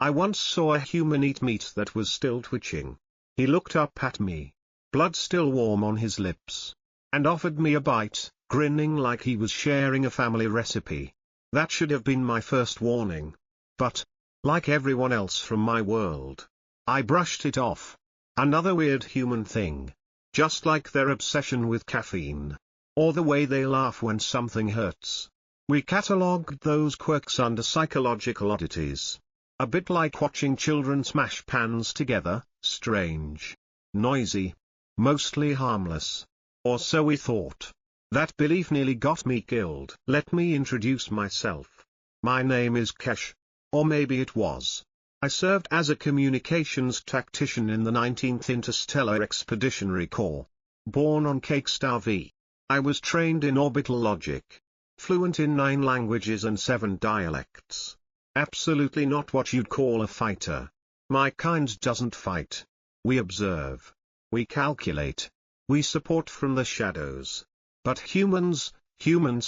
I once saw a human eat meat that was still twitching. He looked up at me, blood still warm on his lips, and offered me a bite, grinning like he was sharing a family recipe. That should have been my first warning. But, like everyone else from my world, I brushed it off. Another weird human thing. Just like their obsession with caffeine. Or the way they laugh when something hurts. We catalogued those quirks under psychological oddities. A bit like watching children smash pans together, strange, noisy, mostly harmless. Or so we thought. That belief nearly got me killed. Let me introduce myself. My name is Kesh. Or maybe it was. I served as a communications tactician in the 19th Interstellar Expeditionary Corps. Born on Cake Star V. I was trained in orbital logic. Fluent in 9 languages and 7 dialects. Absolutely not what you'd call a fighter. My kind doesn't fight. We observe. We calculate. We support from the shadows. But humans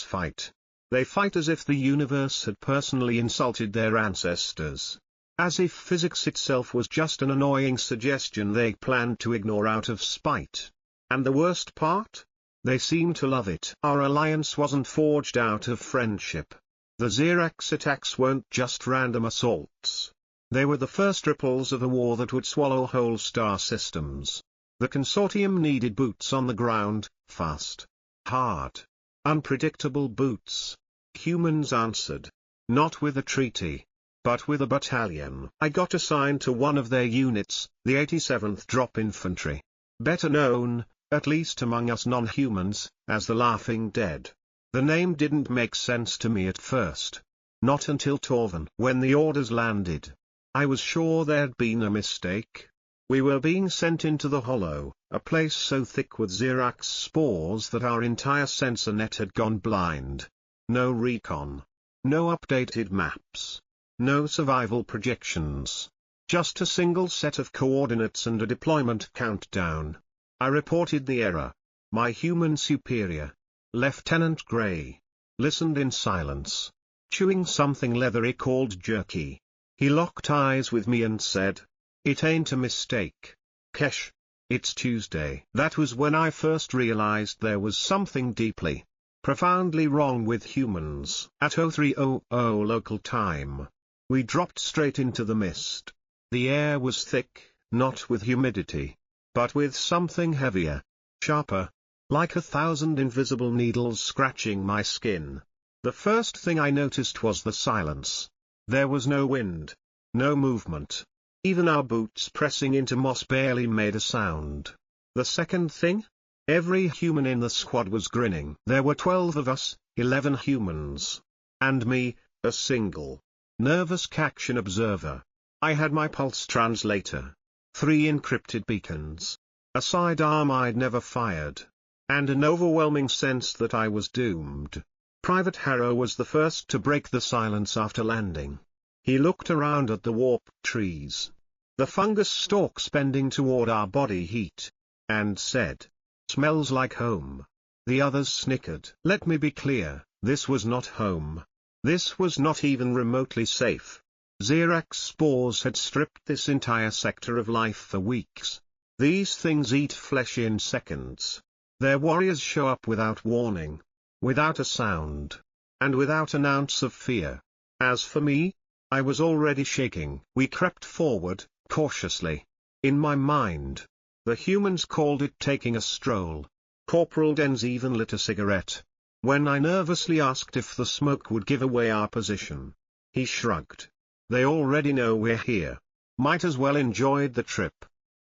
fight. They fight as if the universe had personally insulted their ancestors. As if physics itself was just an annoying suggestion they planned to ignore out of spite. And the worst part? They seem to love it. Our alliance wasn't forged out of friendship. The Xerax attacks weren't just random assaults. They were the first ripples of a war that would swallow whole star systems. The consortium needed boots on the ground, fast, hard, unpredictable boots. Humans answered. Not with a treaty, but with a battalion. I got assigned to one of their units, the 87th Drop Infantry. Better known, at least among us non-humans, as the Laughing Dead. The name didn't make sense to me at first. Not until Torven. When the orders landed, I was sure there'd been a mistake. We were being sent into the Hollow, a place so thick with Xerax spores that our entire sensor net had gone blind. No recon. No updated maps. No survival projections. Just a single set of coordinates and a deployment countdown. I reported the error. My human superior, Lieutenant Gray, listened in silence, chewing something leathery called jerky. He locked eyes with me and said, "It ain't a mistake, Kesh. It's Tuesday." That was when I first realized there was something deeply, profoundly wrong with humans. At 0300 local time, we dropped straight into the mist. The air was thick, not with humidity, but with something heavier, sharper, like 1,000 invisible needles scratching my skin. The first thing I noticed was the silence. There was no wind, no movement. Even our boots pressing into moss barely made a sound. The second thing? Every human in the squad was grinning. There were 12 of us, 11 humans. And me, a single, nervous Caction observer. I had my pulse translator, 3 encrypted beacons, a sidearm I'd never fired, and an overwhelming sense that I was doomed. Private Harrow was the first to break the silence after landing. He looked around at the warped trees, the fungus stalks bending toward our body heat, and said, "Smells like home." The others snickered. Let me be clear, this was not home. This was not even remotely safe. Xerax spores had stripped this entire sector of life for weeks. These things eat flesh in seconds. Their warriors show up without warning, without a sound, and without an ounce of fear. As for me, I was already shaking. We crept forward, cautiously. In my mind, the humans called it taking a stroll. Corporal Dens even lit a cigarette. When I nervously asked if the smoke would give away our position, he shrugged. They already know we're here. Might as well enjoy the trip.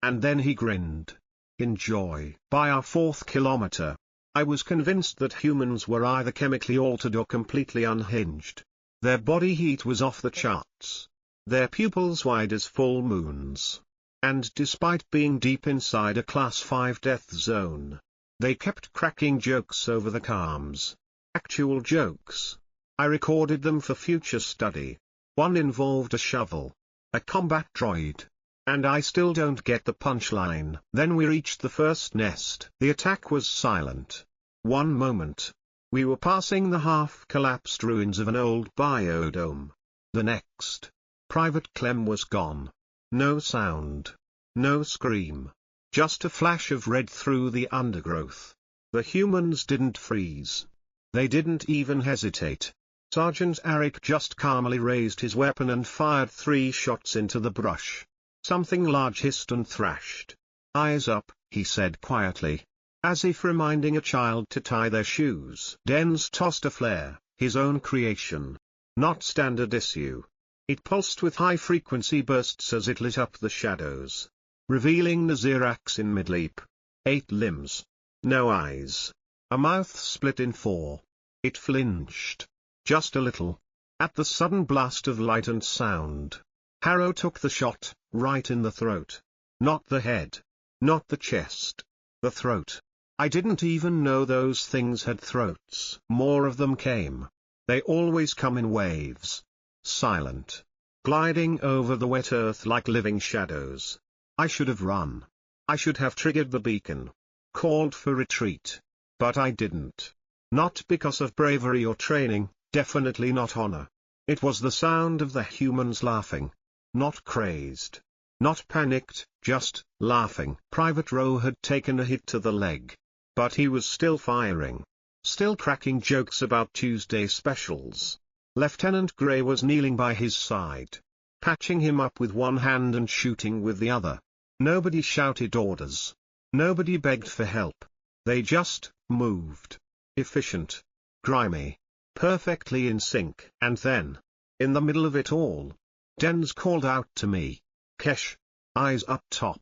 And then he grinned. Enjoy. By our 4th kilometer, I was convinced that humans were either chemically altered or completely unhinged. Their body heat was off the charts. Their pupils wide as full moons. And despite being deep inside a Class 5 death zone, they kept cracking jokes over the calms. Actual jokes. I recorded them for future study. One involved a shovel, a combat droid. And I still don't get the punchline. Then we reached the first nest. The attack was silent. One moment, we were passing the half-collapsed ruins of an old biodome. The next, Private Clem was gone. No sound. No scream. Just a flash of red through the undergrowth. The humans didn't freeze. They didn't even hesitate. Sergeant Arik just calmly raised his weapon and fired 3 shots into the brush. Something large hissed and thrashed. "Eyes up," he said quietly, as if reminding a child to tie their shoes. Dens tossed a flare, his own creation. Not standard issue. It pulsed with high-frequency bursts as it lit up the shadows, revealing the Xerax in mid-leap. 8 limbs. No eyes. A mouth split in 4. It flinched. Just a little. At the sudden blast of light and sound. Harrow took the shot, right in the throat. Not the head. Not the chest. The throat. I didn't even know those things had throats. More of them came. They always come in waves. Silent. Gliding over the wet earth like living shadows. I should have run. I should have triggered the beacon. Called for retreat. But I didn't. Not because of bravery or training, definitely not honor. It was the sound of the humans laughing. Not crazed. Not panicked, just laughing. Private Rowe had taken a hit to the leg. But he was still firing. Still cracking jokes about Tuesday specials. Lieutenant Gray was kneeling by his side, patching him up with one hand and shooting with the other. Nobody shouted orders. Nobody begged for help. They just moved. Efficient. Grimy. Perfectly in sync. And then, in the middle of it all, Dens called out to me. "Kesh. Eyes up top."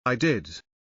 I did.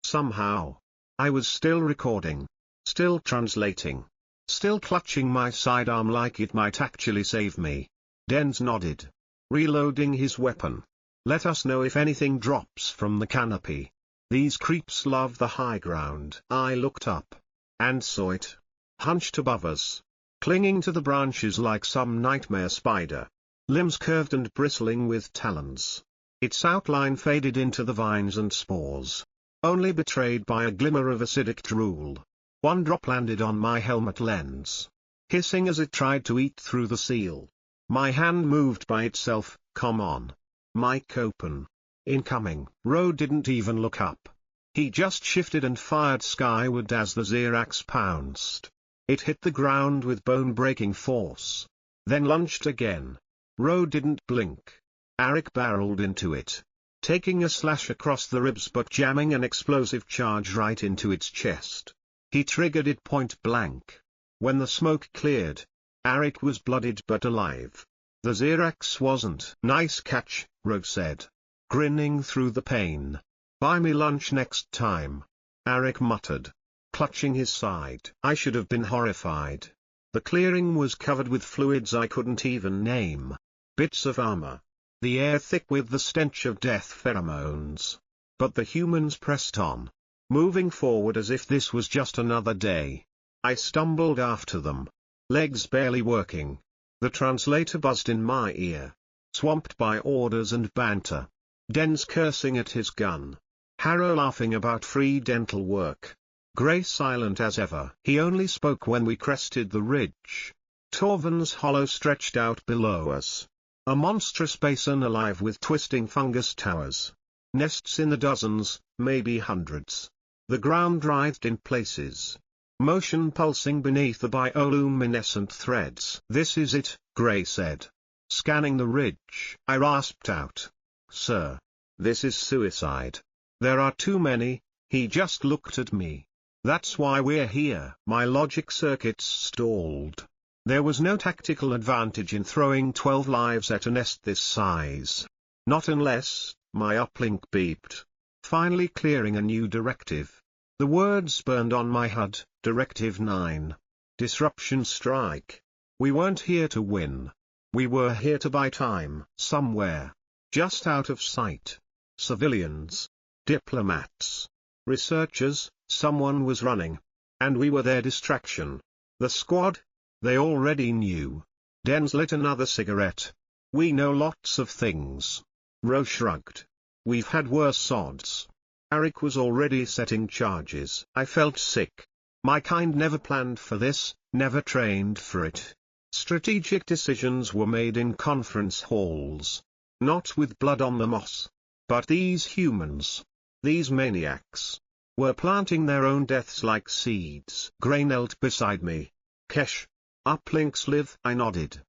Somehow. I was still recording. Still translating. Still clutching my sidearm like it might actually save me. Dens nodded. Reloading his weapon. "Let us know if anything drops from the canopy. These creeps love the high ground." I looked up. And saw it. Hunched above us. Clinging to the branches like some nightmare spider. Limbs curved and bristling with talons. Its outline faded into the vines and spores. Only betrayed by a glimmer of acidic drool. One drop landed on my helmet lens, hissing as it tried to eat through the seal. My hand moved by itself. "Come on. Mic open. Incoming." Rowe didn't even look up. He just shifted and fired skyward as the Xerax pounced. It hit the ground with bone-breaking force. Then lunged again. Rowe didn't blink. Arik barreled into it, taking a slash across the ribs but jamming an explosive charge right into its chest. He triggered it point blank. When the smoke cleared, Arik was bloodied but alive. The Xerax wasn't. "Nice catch," Rowe said, grinning through the pain. "Buy me lunch next time," Arik muttered, clutching his side. I should have been horrified. The clearing was covered with fluids I couldn't even name. Bits of armor. The air thick with the stench of death pheromones. But the humans pressed on, moving forward as if this was just another day. I stumbled after them, legs barely working. The translator buzzed in my ear, swamped by orders and banter. Dens cursing at his gun. Harrow laughing about free dental work. Gray silent as ever. He only spoke when we crested the ridge. Torven's hollow stretched out below us. A monstrous basin alive with twisting fungus towers. Nests in the dozens, maybe hundreds. The ground writhed in places. Motion pulsing beneath the bioluminescent threads. "This is it," Gray said, scanning the ridge. I rasped out, "Sir, this is suicide. There are too many." He just looked at me. "That's why we're here." My logic circuits stalled. There was no tactical advantage in throwing 12 lives at a nest this size. Not unless, my uplink beeped, finally clearing a new directive. The words burned on my HUD, Directive 9. Disruption strike. We weren't here to win. We were here to buy time. Somewhere, just out of sight. Civilians. Diplomats. Researchers, someone was running. And we were their distraction. The squad? They already knew. Dens lit another cigarette. "We know lots of things." Rowe shrugged. "We've had worse odds." Arik was already setting charges. I felt sick. My kind never planned for this, never trained for it. Strategic decisions were made in conference halls. not with blood on the moss. But these humans, these maniacs, were planting their own deaths like seeds. Grey knelt beside me. Kesh. Uplinks live, I nodded.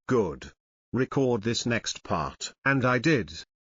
Good. Record this next part. And I did.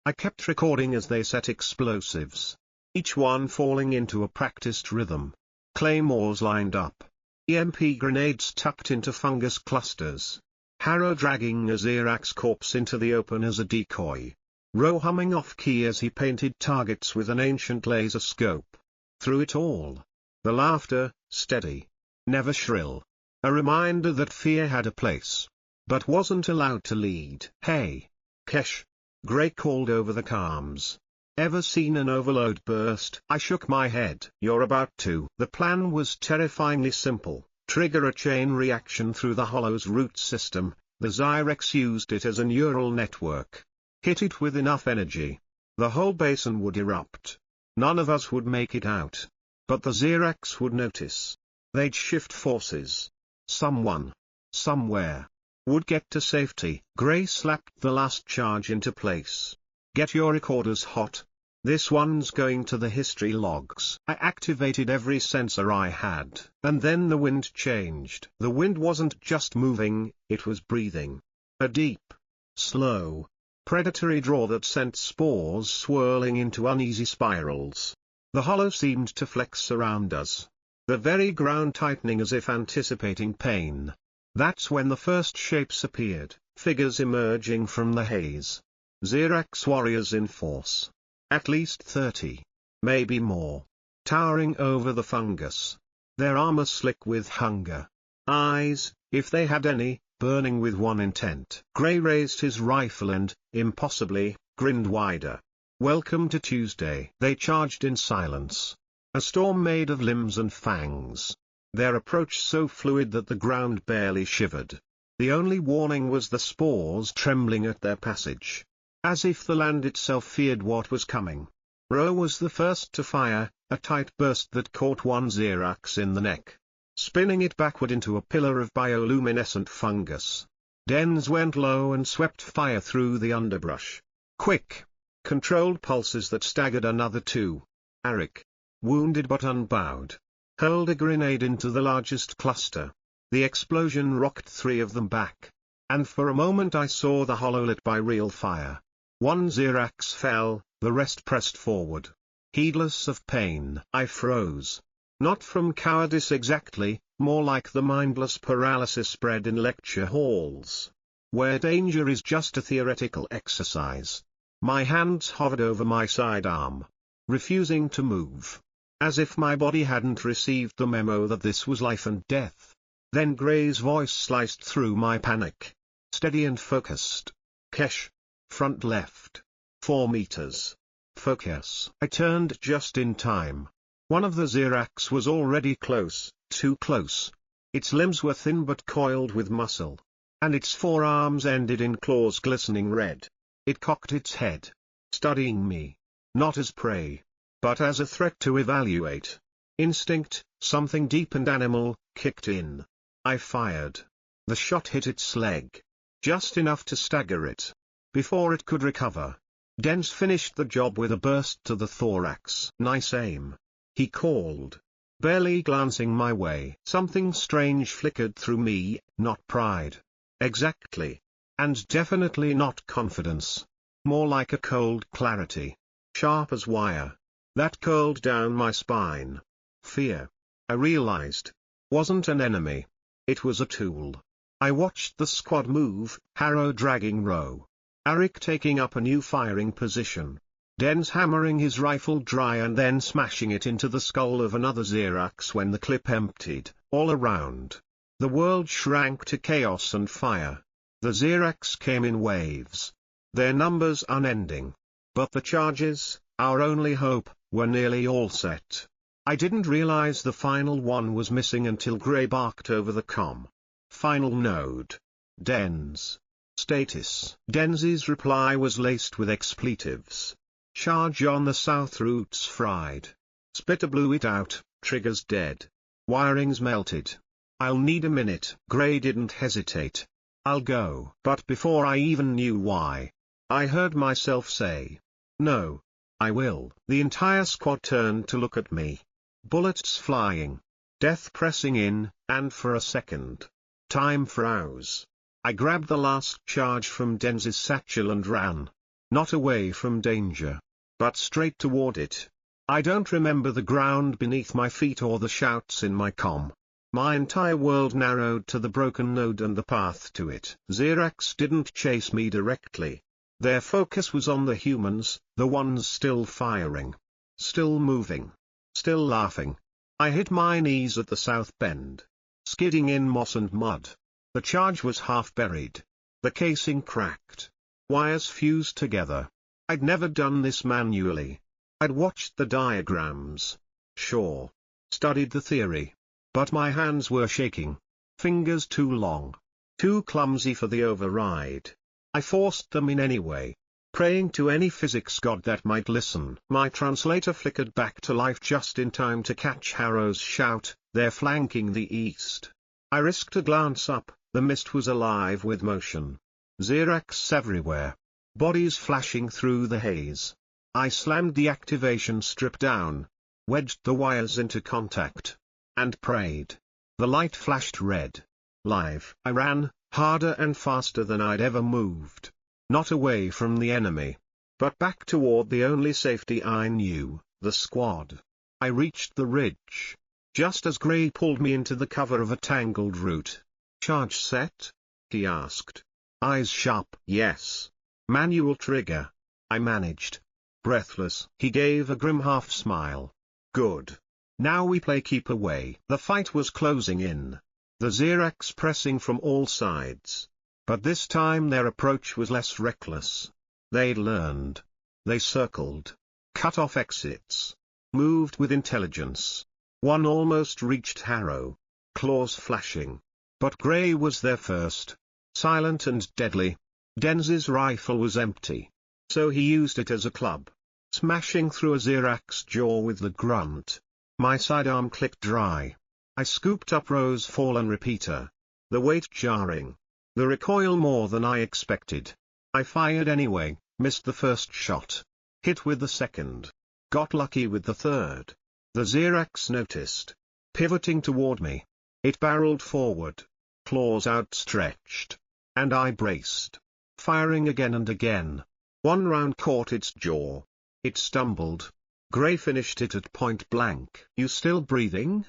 I kept recording as they set explosives, each one falling into a practiced rhythm. Claymores lined up. EMP grenades tucked into fungus clusters. Harrow dragging a Xerax corpse into the open as a decoy. Ro humming off-key as he painted targets with an ancient laser scope. Through it all, the laughter, steady, never shrill. A reminder that fear had a place, but wasn't allowed to lead. Hey, Kesh. Grey called over the comms. Ever seen an overload burst? I shook my head. You're about to. The plan was terrifyingly simple. Trigger a chain reaction through the Hollow's root system. The Xerax used it as a neural network. Hit it with enough energy. The whole basin would erupt. None of us would make it out. But the Xerax would notice. They'd shift forces. Someone, somewhere, would get to safety. Grey slapped the last charge into place. Get your recorders hot. This one's going to the history logs. I activated every sensor I had. And then the wind changed. The wind wasn't just moving, it was breathing. A deep, slow, predatory draw that sent spores swirling into uneasy spirals. The hollow seemed to flex around us, the very ground tightening as if anticipating pain. That's when the first shapes appeared, figures emerging from the haze. Xerax warriors in force. At least 30. Maybe more. Towering over the fungus. Their armor slick with hunger. Eyes, if they had any, burning with one intent. Grey raised his rifle and, impossibly, grinned wider. Welcome to Tuesday. They charged in silence. A storm made of limbs and fangs. Their approach so fluid that the ground barely shivered. The only warning was the spores trembling at their passage. As if the land itself feared what was coming. Ro was the first to fire, a tight burst that caught one Xerax in the neck, spinning it backward into a pillar of bioluminescent fungus. Dens went low and swept fire through the underbrush. Quick, controlled pulses that staggered another two. Arik, wounded but unbowed, hurled a grenade into the largest cluster. The explosion rocked 3 of them back. And for a moment I saw the hollow lit by real fire. One Xerax fell, the rest pressed forward. Heedless of pain. I froze. Not from cowardice exactly, more like the mindless paralysis bred in lecture halls, where danger is just a theoretical exercise. My hands hovered over my sidearm, refusing to move, as if my body hadn't received the memo that this was life and death. Then Grey's voice sliced through my panic. Steady and focused. Kesh. Front left. 4 meters. Focus. I turned just in time. One of the Xerax was already close, too close. Its limbs were thin but coiled with muscle. And its forearms ended in claws glistening red. It cocked its head, studying me. Not as prey, but as a threat to evaluate. Instinct, something deep and animal, kicked in. I fired. The shot hit its leg. Just enough to stagger it. Before it could recover, Dens finished the job with a burst to the thorax. Nice aim, he called, barely glancing my way. Something strange flickered through me, not pride. Exactly. And definitely not confidence. More like a cold clarity. Sharp as wire. That curled down my spine. Fear, I realized, wasn't an enemy. It was a tool. I watched the squad move, Harrow dragging Ro. Arik taking up a new firing position. Dens hammering his rifle dry and then smashing it into the skull of another Xerax when the clip emptied. All around, the world shrank to chaos and fire. The Xerax came in waves. Their numbers unending. But the charges, our only hope, were nearly all set. I didn't realize the final one was missing until Grey barked over the comm. Final node. Dens. Status. Dens's reply was laced with expletives. Charge on the south routes fried. Splitter blew it out, triggers dead. Wirings melted. I'll need a minute. Grey didn't hesitate. I'll go. But before I even knew why, I heard myself say. No. I will. The entire squad turned to look at me. Bullets flying. Death pressing in, and for a second, time froze. I grabbed the last charge from Denz's satchel and ran. Not away from danger, but straight toward it. I don't remember the ground beneath my feet or the shouts in my comm. My entire world narrowed to the broken node and the path to it. Xerax didn't chase me directly. Their focus was on the humans, the ones still firing. Still moving. Still laughing. I hit my knees at the south bend, skidding in moss and mud. The charge was half buried. The casing cracked. Wires fused together. I'd never done this manually. I'd watched the diagrams. Sure. Studied the theory. But my hands were shaking. Fingers too long. Too clumsy for the override. I forced them in anyway, praying to any physics god that might listen. My translator flickered back to life just in time to catch Harrow's shout, "They're flanking the east." I risked a glance up. The mist was alive with motion. Xerax everywhere. Bodies flashing through the haze. I slammed the activation strip down, wedged the wires into contact, and prayed. The light flashed red. Live. I ran, harder and faster than I'd ever moved. Not away from the enemy, but back toward the only safety I knew, the squad. I reached the ridge, just as Gray pulled me into the cover of a tangled root. "Charge set?" he asked. Eyes sharp. "Yes. Manual trigger." I managed. Breathless. He gave a grim half-smile. "Good. Now we play keep away." The fight was closing in. The Xerax pressing from all sides. But this time their approach was less reckless. They'd learned. They circled. Cut off exits. Moved with intelligence. One almost reached Harrow. Claws flashing. But Gray was there first. Silent and deadly. Denz's rifle was empty. So he used it as a club. Smashing through a Xerax jaw with the grunt. My sidearm clicked dry. I scooped up Rose's fallen repeater. The weight jarring. The recoil more than I expected. I fired anyway, missed the first shot. Hit with the second. Got lucky with the third. The Xerax noticed. Pivoting toward me. It barreled forward. Claws outstretched. And I braced. Firing again and again. One round caught its jaw. It stumbled. Gray finished it at point blank. "You still breathing?"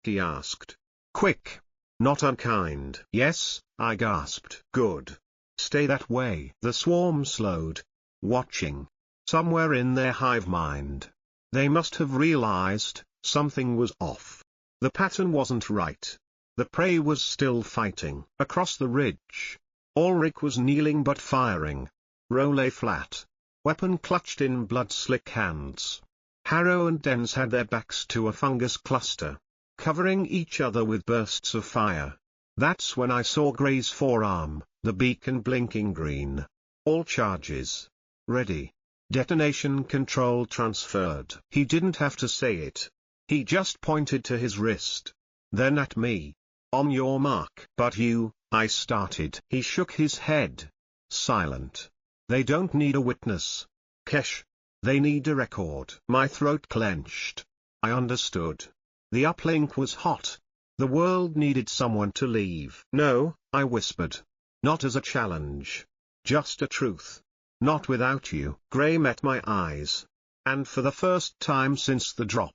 he asked. "Quick. Not unkind." "Yes," I gasped. "Good. Stay that way." The swarm slowed. Watching. Somewhere in their hive mind. They must have realized something was off. The pattern wasn't right. The prey was still fighting. Across the ridge. Ulrich was kneeling but firing. Row lay flat. Weapon clutched in blood-slick hands. Harrow and Denz had their backs to a fungus cluster, covering each other with bursts of fire. That's when I saw Gray's forearm, the beacon blinking green. All charges. Ready. Detonation control transferred. He didn't have to say it. He just pointed to his wrist. Then at me. "On your mark." "But you," I started. He shook his head. Silent. "They don't need a witness, Kesh. They need a record." My throat clenched. I understood. The uplink was hot. The world needed someone to leave. "No," I whispered. "Not as a challenge. Just a truth. Not without you." Gray met my eyes. And for the first time since the drop,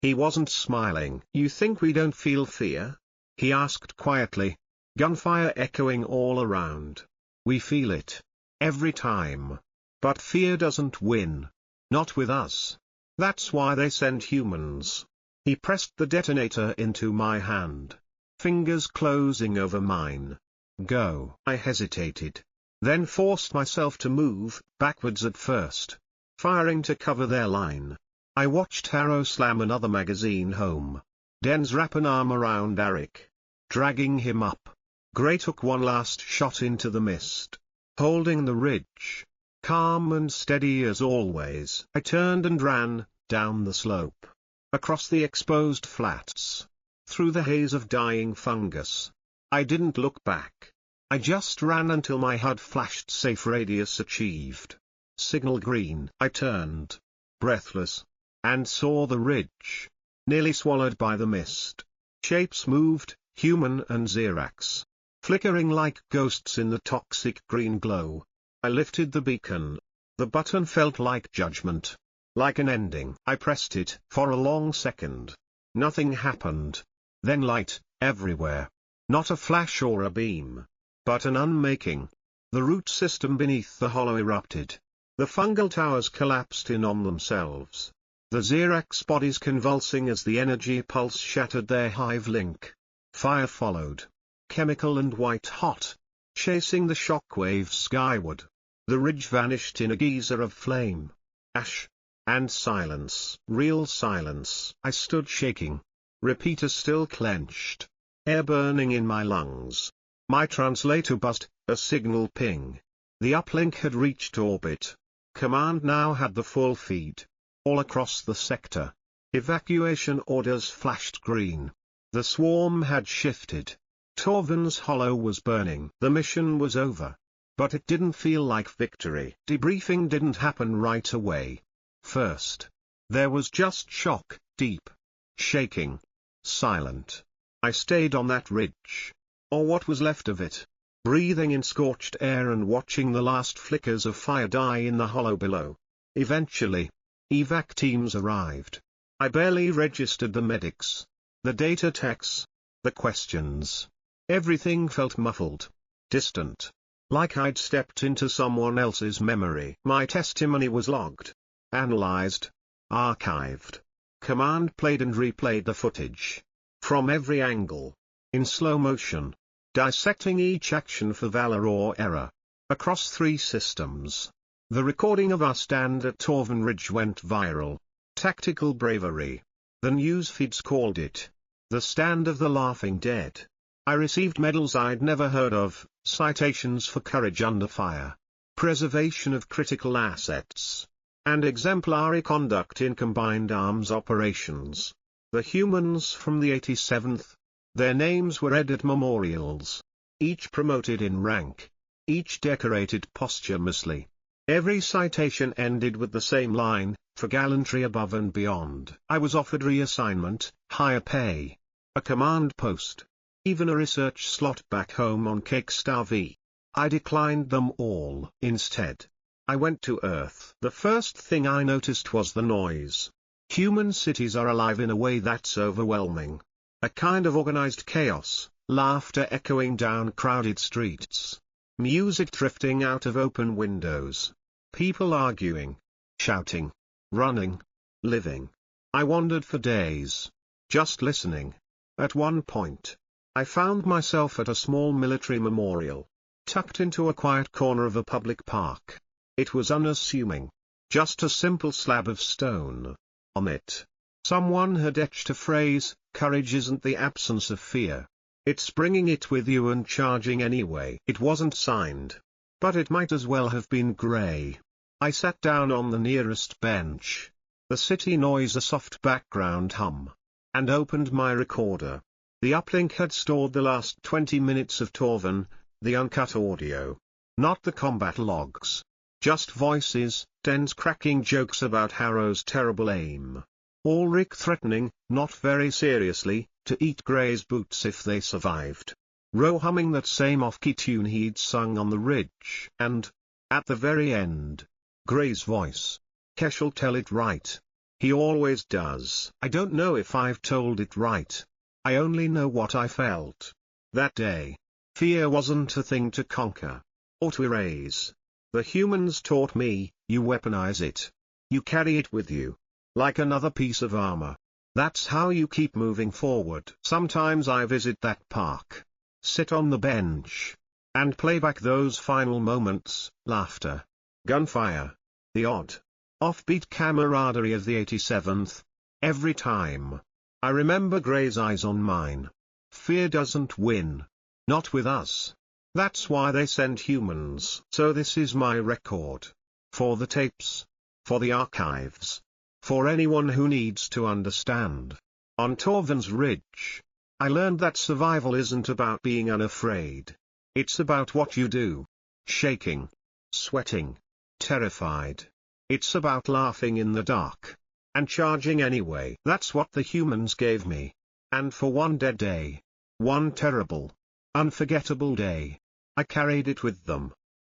he wasn't smiling. "You think we don't feel fear?" he asked quietly. Gunfire echoing all around. "We feel it. Every time. But fear doesn't win. Not with us. That's why they send humans." He pressed the detonator into my hand. Fingers closing over mine. "Go." I hesitated. Then forced myself to move, backwards at first. Firing to cover their line. I watched Harrow slam another magazine home. Denz wrap an arm around Arik. Dragging him up. Gray took one last shot into the mist. Holding the ridge. Calm and steady as always. I turned and ran, down the slope. Across the exposed flats. Through the haze of dying fungus. I didn't look back. I just ran until my HUD flashed safe radius achieved. Signal green. I turned, breathless, and saw the ridge, nearly swallowed by the mist. Shapes moved, human and Xerax, flickering like ghosts in the toxic green glow. I lifted the beacon. The button felt like judgment, like an ending. I pressed it. For a long second, nothing happened. Then light, everywhere. Not a flash or a beam, but an unmaking. The root system beneath the hollow erupted. The fungal towers collapsed in on themselves. The Xerax bodies convulsing as the energy pulse shattered their hive link. Fire followed. Chemical and white hot, chasing the shock waves skyward. The ridge vanished in a geyser of flame, ash, and silence. Real silence. I stood shaking. Repeater still clenched. Air burning in my lungs. My translator buzzed, a signal ping. The uplink had reached orbit. Command now had the full feed. All across the sector. Evacuation orders flashed green. The swarm had shifted. Torven's hollow was burning. The mission was over. But it didn't feel like victory. Debriefing didn't happen right away. First, there was just shock, deep, shaking, silent. I stayed on that ridge, or what was left of it, breathing in scorched air and watching the last flickers of fire die in the hollow below. Eventually, evac teams arrived. I barely registered the medics, the data techs, the questions. Everything felt muffled, distant, like I'd stepped into someone else's memory. My testimony was logged, analyzed, archived. Command played and replayed the footage, from every angle, in slow motion, dissecting each action for valor or error. Across 3 systems, the recording of our stand at Torven Ridge went viral. Tactical bravery. The news feeds called it the stand of the laughing dead. I received medals I'd never heard of, citations for courage under fire, preservation of critical assets, and exemplary conduct in combined arms operations. The humans from the 87th, their names were read at memorials, each promoted in rank, each decorated posthumously. Every citation ended with the same line, for gallantry above and beyond. I was offered reassignment, higher pay, a command post, even a research slot back home on Cake Star V. I declined them all. Instead, I went to Earth. The first thing I noticed was the noise. Human cities are alive in a way that's overwhelming. A kind of organized chaos, laughter echoing down crowded streets, music drifting out of open windows, people arguing, shouting, running, living. I wandered for days, just listening. At one point, I found myself at a small military memorial, tucked into a quiet corner of a public park. It was unassuming, just a simple slab of stone. On it, someone had etched a phrase, "Courage isn't the absence of fear. It's bringing it with you and charging anyway." It wasn't signed, but it might as well have been grey. I sat down on the nearest bench, the city noise a soft background hum, and opened my recorder. The uplink had stored the last 20 minutes of Torven, the uncut audio. Not the combat logs. Just voices, Den's cracking jokes about Harrow's terrible aim. Ulrich threatening, not very seriously, to eat Grey's boots if they survived. Ro humming that same off-key tune he'd sung on the ridge. And, at the very end, Grey's voice. Kesh'll tell it right. He always does. I don't know if I've told it right. I only know what I felt. That day. Fear wasn't a thing to conquer, or to erase. The humans taught me, you weaponize it. You carry it with you, like another piece of armor. That's how you keep moving forward. Sometimes I visit that park, sit on the bench, and play back those final moments, laughter, gunfire, the odd, offbeat camaraderie of the 87th. Every time, I remember Grey's eyes on mine. Fear doesn't win. Not with us. That's why they send humans. So this is my record. For the tapes. For the archives. For anyone who needs to understand. On Torven's Ridge, I learned that survival isn't about being unafraid. It's about what you do. Shaking. Sweating. Terrified. It's about laughing in the dark. And charging anyway. That's what the humans gave me. And for one dead day. One terrible, unforgettable day. I carried it with them.